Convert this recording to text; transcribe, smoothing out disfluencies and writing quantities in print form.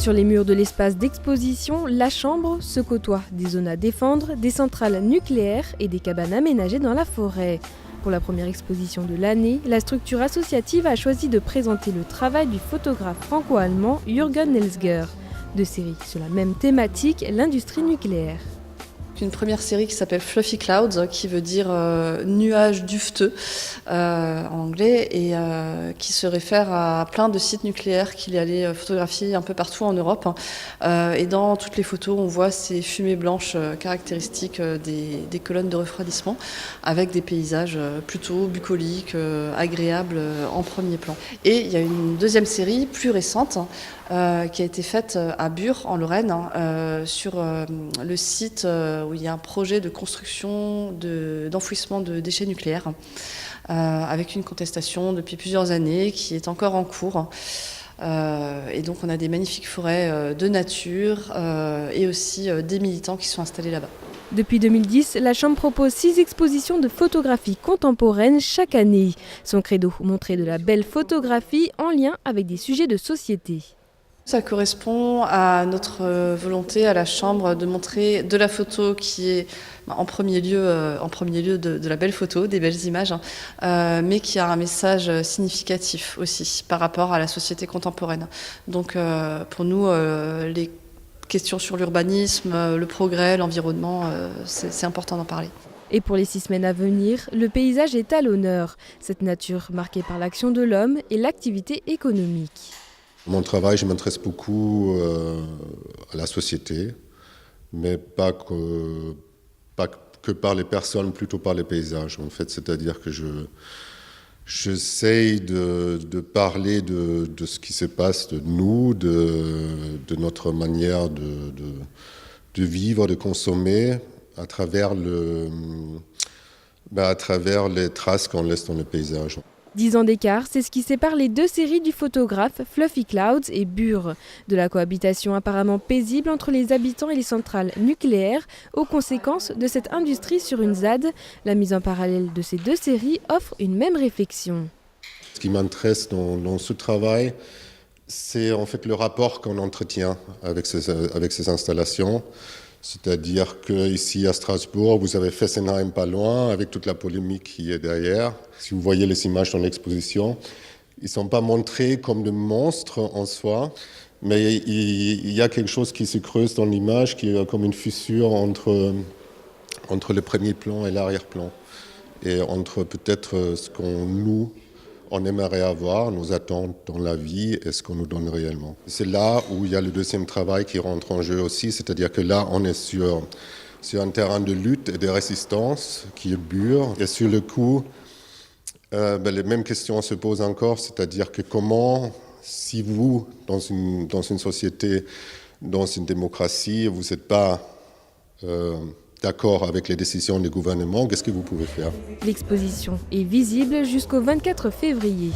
Sur les murs de l'espace d'exposition, la Chambre se côtoie des zones à défendre, des centrales nucléaires et des cabanes aménagées dans la forêt. Pour la première exposition de l'année, la structure associative a choisi de présenter le travail du photographe franco-allemand Jürgen Elsger. Deux séries sur la même thématique, l'industrie nucléaire. Une première série qui s'appelle Fluffy Clouds, qui veut dire nuages dufteux en anglais, et qui se réfère à plein de sites nucléaires qu'il est allé photographier un peu partout en Europe. Et dans toutes les photos, on voit ces fumées blanches caractéristiques des colonnes de refroidissement, avec des paysages plutôt bucoliques, agréables en premier plan. Et il y a une deuxième série plus récente qui a été faite à Bure, en Lorraine, sur le site où il y a un projet de construction d'enfouissement de déchets nucléaires, avec une contestation depuis plusieurs années qui est encore en cours. Et donc on a des magnifiques forêts de nature et aussi des militants qui sont installés là-bas. Depuis 2010, la Chambre propose 6 expositions de photographie contemporaine chaque année. Son credo, montrer de la belle photographie en lien avec des sujets de société. Ça correspond à notre volonté à la Chambre de montrer de la photo qui est en premier lieu de la belle photo, des belles images, mais qui a un message significatif aussi par rapport à la société contemporaine. Donc pour nous, les questions sur l'urbanisme, le progrès, l'environnement, c'est important d'en parler. Et pour les 6 semaines à venir, le paysage est à l'honneur. Cette nature marquée par l'action de l'homme et l'activité économique. Mon travail, je m'intéresse beaucoup à la société, mais pas que par les personnes, plutôt par les paysages. En fait, c'est-à-dire que j'essaye de parler de ce qui se passe de nous, de notre manière de vivre, de consommer, à travers les traces qu'on laisse dans le paysage. 10 ans d'écart, c'est ce qui sépare les deux séries du photographe Fluffy Clouds et Bure. De la cohabitation apparemment paisible entre les habitants et les centrales nucléaires, aux conséquences de cette industrie sur une ZAD, la mise en parallèle de ces deux séries offre une même réflexion. Ce qui m'intéresse dans ce travail, c'est en fait le rapport qu'on entretient avec ces installations. C'est-à-dire qu'ici à Strasbourg, vous avez Fessenheim pas loin, avec toute la polémique qui est derrière. Si vous voyez les images dans l'exposition, ils ne sont pas montrés comme des monstres en soi, mais il y a quelque chose qui se creuse dans l'image, qui est comme une fissure entre le premier plan et l'arrière-plan. Et entre peut-être ce on aimerait avoir, nos attentes dans la vie et ce qu'on nous donne réellement. C'est là où il y a le deuxième travail qui rentre en jeu aussi, c'est-à-dire que là, on est sur un terrain de lutte et de résistance qui est Bure. Et sur le coup, les mêmes questions se posent encore, c'est-à-dire que comment, si vous, dans une société, dans une démocratie, vous n'êtes pas d'accord avec les décisions du gouvernement, qu'est-ce que vous pouvez faire ? L'exposition est visible jusqu'au 24 février.